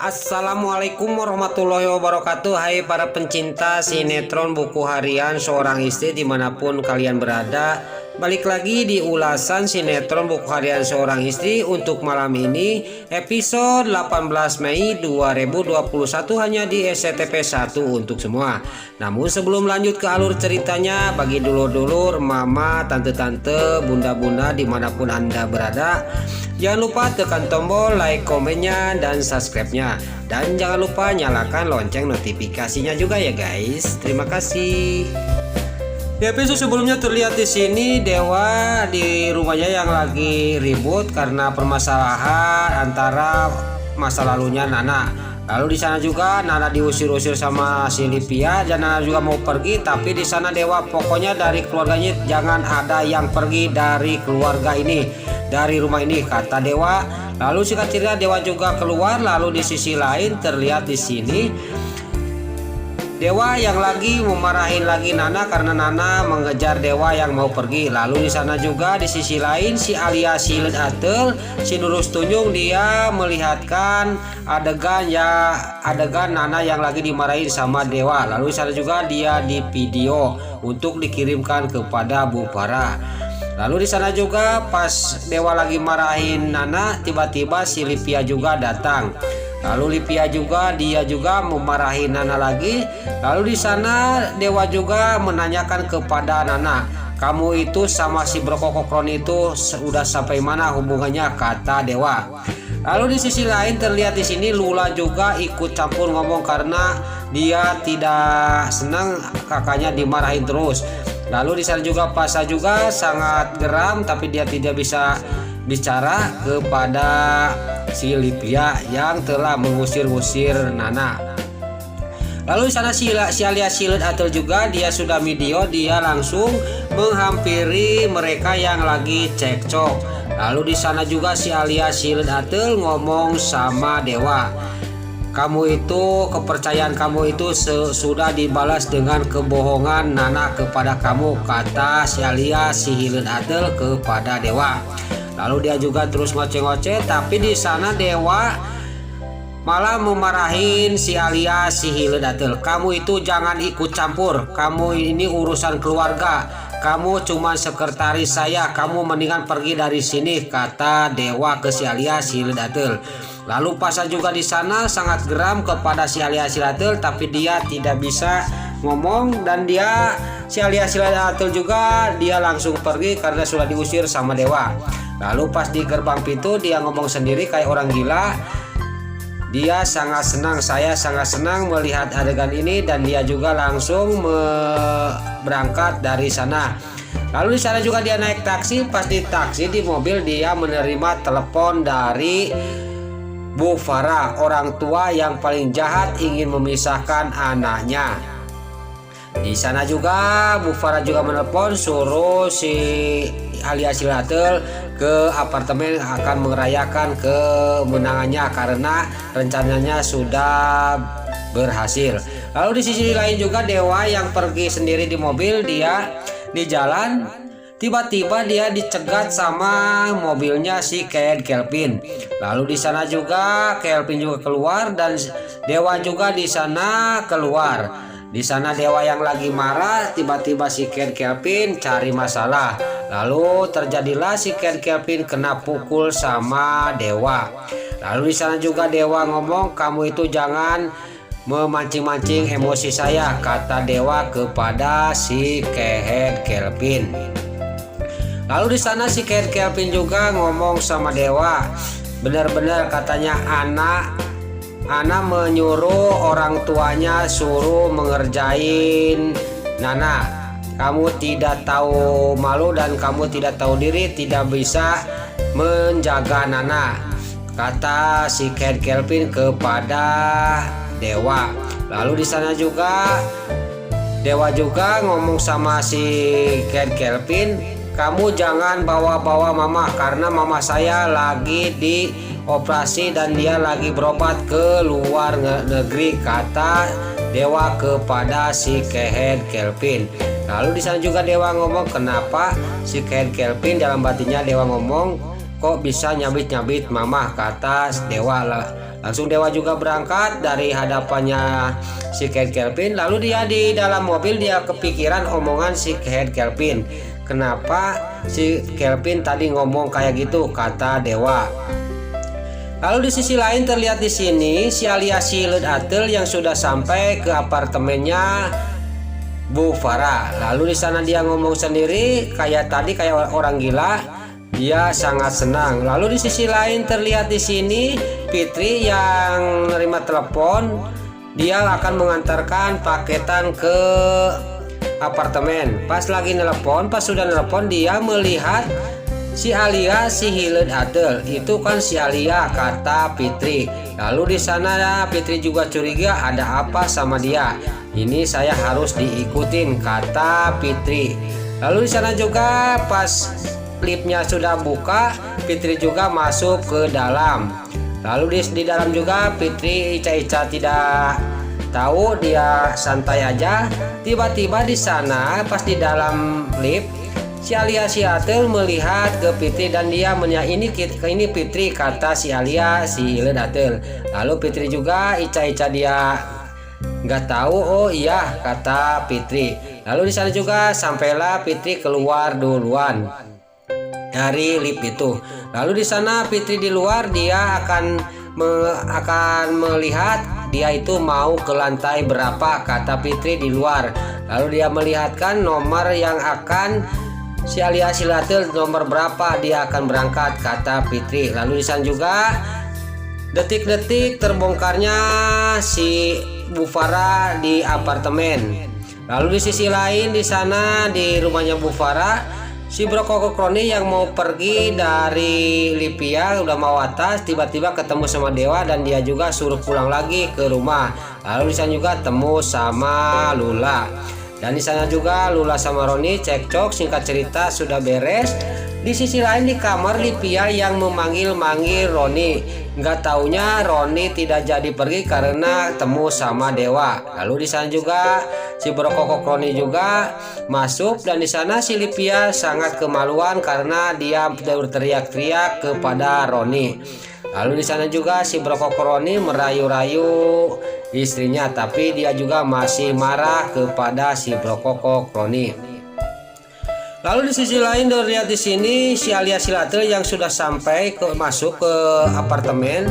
Assalamualaikum warahmatullahi wabarakatuh. Hai para pencinta sinetron buku harian seorang istri dimanapun kalian berada, balik lagi di ulasan sinetron buku harian seorang istri untuk malam ini episode 18 Mei 2021 hanya di SCTV 1 untuk semua. Namun sebelum lanjut ke alur ceritanya, bagi dulur-dulur, mama, tante-tante, bunda-bunda dimanapun anda berada, jangan lupa tekan tombol like, komennya, dan subscribe-nya. Dan jangan lupa nyalakan lonceng notifikasinya juga ya guys. Terima kasih. Di episode sebelumnya terlihat di sini Dewa di rumahnya yang lagi ribut karena permasalahan antara masa lalunya Nana. Lalu di sana juga Nana diusir-usir sama si Livia dan Nana juga mau pergi, tapi di sana Dewa pokoknya dari keluarganya jangan ada yang pergi dari keluarga ini, dari rumah ini, kata Dewa. Lalu singkat cerita Dewa juga keluar. Lalu di sisi lain terlihat di sini Dewa yang lagi memarahin lagi Nana karena Nana mengejar Dewa yang mau pergi. Lalu di sana juga di sisi lain si Alia Silet Atel, si Nurus Tunjung, dia melihatkan adegan Nana yang lagi dimarahin sama Dewa. Lalu di sana juga dia di video untuk dikirimkan kepada Bu Farah. Lalu di sana juga pas Dewa lagi marahin Nana, tiba-tiba si Livia juga datang. Lalu Livia juga dia juga memarahi Nana lagi. Lalu di sana Dewa juga menanyakan kepada Nana, kamu itu sama si Brokokokron itu sudah sampai mana hubungannya, kata Dewa. Lalu di sisi lain terlihat di sini Lula juga ikut campur ngomong karena dia tidak senang kakaknya dimarahin terus. Lalu di sana juga Pasha juga sangat geram tapi dia tidak bisa bicara kepada si Livia yang telah mengusir-usir Nana. Lalu di sana si Alia Silet Atel juga dia sudah video, dia langsung menghampiri mereka yang lagi cekcok. Lalu di sana juga si Alia Silet Atel ngomong sama Dewa, kamu itu, kepercayaan kamu itu sudah dibalas dengan kebohongan Nana kepada kamu, kata si Alia Silet Atel kepada Dewa. Lalu dia juga terus ngoceh-ngoceh, tapi di sana Dewa malah memarahin si Alia Silet Atel. Kamu itu jangan ikut campur, kamu ini urusan keluarga, kamu cuma sekretaris saya, kamu mendingan pergi dari sini, kata Dewa ke si Alia Silet Atel. Lalu Pasha juga di sana sangat geram kepada si Alia Silet Atel, tapi dia tidak bisa ngomong dan si Alia Silet Atel juga dia langsung pergi karena sudah diusir sama Dewa. Lalu pas di gerbang pintu dia ngomong sendiri kayak orang gila. Dia sangat senang, saya sangat senang melihat adegan ini, dan dia juga langsung berangkat dari sana. Lalu di sana juga dia naik taksi. Pas di taksi di mobil dia menerima telepon dari Bu Farah, orang tua yang paling jahat ingin memisahkan anaknya. Di sana juga Bu Farah juga menelpon suruh si Alia Silet Atel ke apartemen akan merayakan kemenangannya karena rencananya sudah berhasil. Lalu di sisi lain juga Dewa yang pergi sendiri di mobil, dia di jalan tiba-tiba dia dicegat sama mobilnya si Kelvin. Lalu di sana juga Kelvin juga keluar dan Dewa juga di sana keluar. Di sana Dewa yang lagi marah, tiba-tiba si Kelvin cari masalah. Lalu terjadilah si Kelvin kena pukul sama Dewa. Lalu di sana juga Dewa ngomong, kamu itu jangan memancing-mancing emosi saya, kata Dewa kepada si Kelvin. Lalu di sana si Kelvin juga ngomong sama Dewa, benar-benar katanya Ana menyuruh orang tuanya suruh mengerjain Nana. Kamu tidak tahu malu dan kamu tidak tahu diri, tidak bisa menjaga Nana, kata si Kelvin kepada Dewa. Lalu di sana juga Dewa juga ngomong sama si Kelvin, kamu jangan bawa-bawa mama karena mama saya lagi di operasi dan dia lagi berobat ke luar negeri, kata Dewa kepada si Kelvin. Lalu di sana juga Dewa ngomong, kenapa si Kelvin dalam batinnya Dewa ngomong, kok bisa nyabit-nyabit mama, kata Dewa. Langsung Dewa juga berangkat dari hadapannya si Head Kelvin. Lalu dia di dalam mobil dia kepikiran omongan si Head Kelvin. Kenapa si Kelvin tadi ngomong kayak gitu, kata Dewa. Lalu di sisi lain terlihat di sini si Alia si Led Atel yang sudah sampai ke apartemennya Bu Farah. Lalu di sana dia ngomong sendiri kayak tadi, kayak orang gila. Dia sangat senang. Lalu di sisi lain terlihat di sini Fitri yang menerima telepon. Dia akan mengantarkan paketan ke apartemen. Pas lagi nelpon, pas sudah nelpon dia melihat si Alia si Led Atel. Itu kan si Alia, kata Fitri. Lalu di sana Fitri juga curiga ada apa sama dia. Ini saya harus diikutin, kata Fitri. Lalu di sana juga pas liftnya sudah buka, Fitri juga masuk ke dalam. Lalu di dalam juga Fitri Ica tidak tahu, dia santai aja. Tiba-tiba di sana pas di dalam lift si Alia si Atel melihat ke Fitri dan dia menanya ini Fitri, kata si Alia si Led Atel. Lalu Fitri juga Ica dia nggak tahu. Oh iya, kata Fitri. Lalu di sana juga sampailah Fitri keluar duluan dari lift itu. Lalu di sana Fitri di luar dia akan melihat dia itu mau ke lantai berapa, kata Fitri di luar. Lalu dia melihatkan nomor yang akan si Alia si Led Atel, nomor berapa dia akan berangkat, kata Fitri. Lalu di sana juga detik-detik terbongkarnya si Bu Farah di apartemen. Lalu di sisi lain di sana di rumahnya Bu Farah, si Bro Koko Kroni yang mau pergi dari Lipia udah mau atas, tiba-tiba ketemu sama Dewa dan dia juga suruh pulang lagi ke rumah. Lalu di sana juga temu sama Lula. Dan di sana juga Lula sama Roni cekcok, singkat cerita sudah beres. Di sisi lain di kamar Lipia yang memanggil-manggil Roni. Nggak taunya Roni tidak jadi pergi karena temu sama Dewa. Lalu di sana juga si Bro Koko Kroni juga masuk dan di sana si Lipia sangat kemaluan karena dia berteriak-teriak kepada Roni. Lalu di sana juga si Bro Koko Kroni merayu-rayu istrinya, tapi dia juga masih marah kepada si Bro Koko Kroni. Lalu di sisi lain dilihat di sini si Alia si Led Atel yang sudah sampai masuk ke apartemen.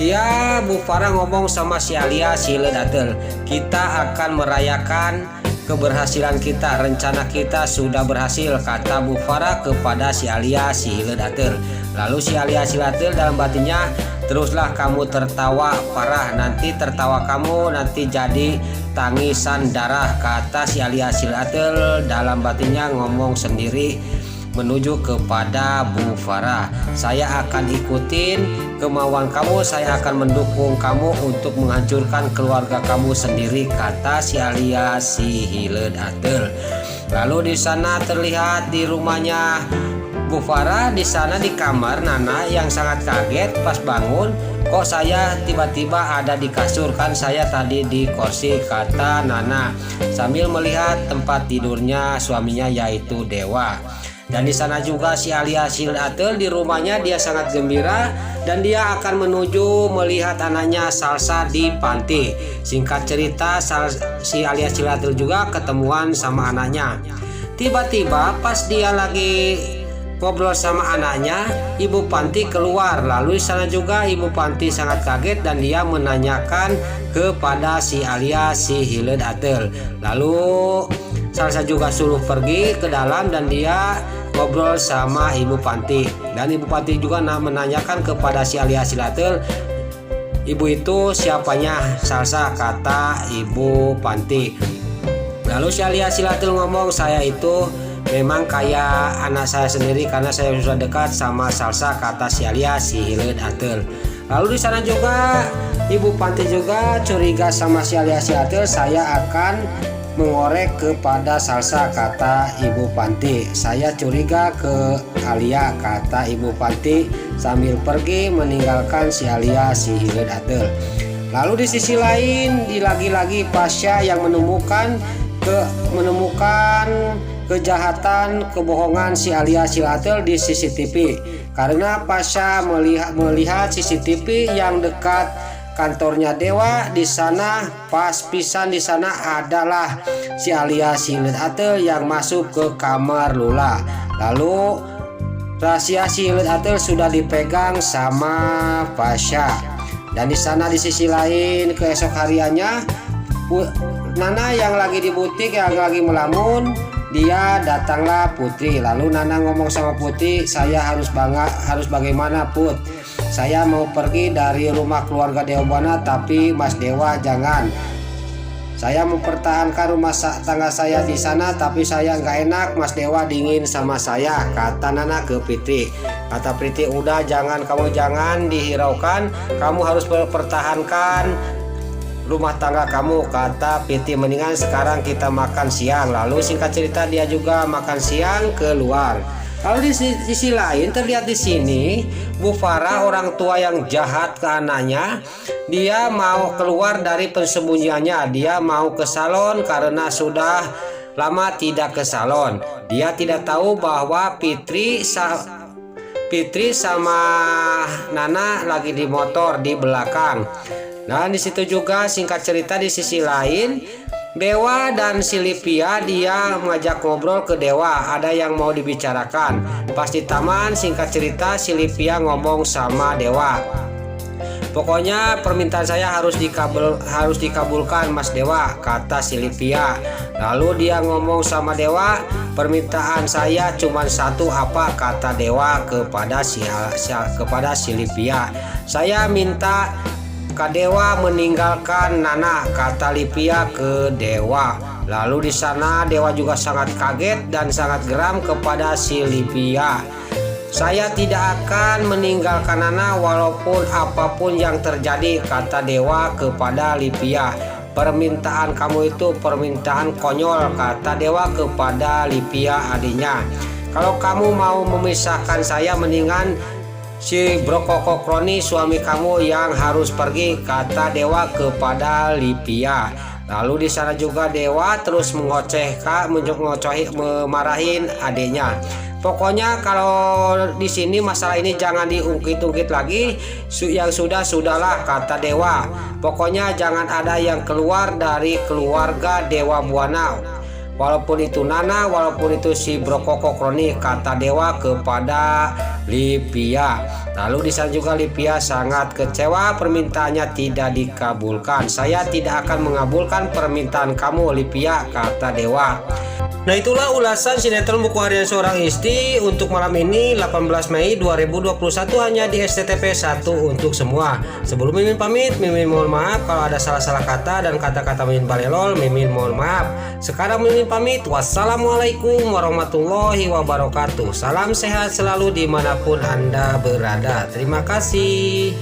Dia Bu Farah ngomong sama si Alia si Led Atel, kita akan merayakan keberhasilan kita, rencana kita sudah berhasil, kata Bu Farah kepada si Alia si Led Atel. Lalu si Alia si Led Atel dalam batinnya, teruslah kamu tertawa Farah, nanti tertawa kamu nanti jadi tangisan darah, kata si Alia si Led Atel dalam batinnya ngomong sendiri menuju kepada Bu Farah. Saya akan ikutin kemauan kamu, saya akan mendukung kamu untuk menghancurkan keluarga kamu sendiri, kata si Alia si Led Atel. Lalu di sana terlihat di rumahnya Bu Farah, di sana di kamar Nana yang sangat kaget pas bangun, kok saya tiba-tiba ada di kasur, kan saya tadi di kursi, kata Nana sambil melihat tempat tidurnya suaminya yaitu Dewa. Dan di sana juga si Alia si Led Atel di rumahnya dia sangat gembira dan dia akan menuju melihat anaknya Salsa di panti. Singkat cerita si Alia si Led Atel juga ketemuan sama anaknya. Tiba-tiba pas dia lagi ngobrol sama anaknya, ibu panti keluar. Lalu di sana juga ibu panti sangat kaget dan dia menanyakan kepada si Alia si Led Atel. Lalu Salsa juga suruh pergi ke dalam dan dia ngobrol sama ibu panti. Dan ibu panti juga menanyakan kepada si Alia si Led Atel, ibu itu siapanya Salsa, kata ibu panti. Lalu si Alia si Led Atel ngomong, saya itu memang kayak anak saya sendiri karena saya sudah dekat sama Salsa, kata si Alia si Led Atel. Lalu di sana juga ibu panti juga curiga sama si Alia si Led Atel, saya akan mengorek kepada Salsa, kata ibu panti. Saya curiga ke Alia, kata ibu panti sambil pergi meninggalkan si Alia si Led Atel. Lalu di sisi lain lagi-lagi Pasha yang menemukan kejahatan kebohongan si Alia Silatel di CCTV, karena Pasha melihat CCTV yang dekat kantornya Dewa. Di sana pas pisan, di sana adalah si Alia Silatel yang masuk ke kamar Lula. Lalu rahasia si Silatel sudah dipegang sama Pasha. Dan di sana di sisi lain keesok hariannya, Nana yang lagi di butik, yang lagi melamun, dia datanglah Putri. Lalu Nana ngomong sama Putri, saya harus bagaimana Put? Saya mau pergi dari rumah keluarga Dewa Buana, tapi Mas Dewa jangan. Saya mempertahankan rumah tangga saya di sana, tapi saya nggak enak, Mas Dewa dingin sama saya, kata Nana ke Putri. Kata Putri, udah jangan dihiraukan, kamu harus mempertahankan rumah tangga kamu, kata Piti. Mendingan sekarang kita makan siang. Lalu singkat cerita dia juga makan siang keluar. Lalu di sisi lain terlihat di sini Bu Farah, orang tua yang jahat ke anaknya, dia mau keluar dari persembunyiannya. Dia mau ke salon karena sudah lama tidak ke salon. Dia tidak tahu bahwa Fitri sama Nana lagi di motor di belakang. Dan di situ juga singkat cerita di sisi lain Dewa dan Silvia dia mengajak ngobrol ke Dewa, ada yang mau dibicarakan. Pas di taman singkat cerita Silvia ngomong sama Dewa, pokoknya permintaan saya harus dikabulkan Mas Dewa, kata Silvia. Lalu dia ngomong sama Dewa, permintaan saya cuma satu, apa? Kata Dewa kepada Silvia, saya minta Kak Dewa meninggalkan Nana, kata Livia ke Dewa. Lalu di sana Dewa juga sangat kaget dan sangat geram kepada Silvia. Saya tidak akan meninggalkan Nana walaupun apapun yang terjadi, kata Dewa kepada Livia. Permintaan kamu itu permintaan konyol, kata Dewa kepada Livia adiknya. Kalau kamu mau memisahkan saya, mendingan si Brokoko Kroni suami kamu yang harus pergi, kata Dewa kepada Livia. Lalu di sana juga Dewa terus memarahin adiknya. Pokoknya kalau di sini masalah ini jangan diungkit-ungkit lagi, yang sudahlah, kata Dewa. Pokoknya jangan ada yang keluar dari keluarga Dewa Buana, walaupun itu Nana, walaupun itu si Brokoko Kroni, kata Dewa kepada Livia. Lalu di sana juga Livia sangat kecewa, permintaannya tidak dikabulkan. Saya tidak akan mengabulkan permintaan kamu Livia, kata Dewa. Nah, itulah ulasan sinetron Buku Harian Seorang Istri untuk malam ini 18 Mei 2021 hanya di SCTV 1 untuk semua. Sebelum Mimin pamit, Mimin mohon maaf kalau ada salah-salah kata dan kata-kata Mimin balelol, Mimin mohon maaf. Sekarang Mimin pamit, wassalamualaikum warahmatullahi wabarakatuh. Salam sehat selalu dimanapun Anda berada. Terima kasih.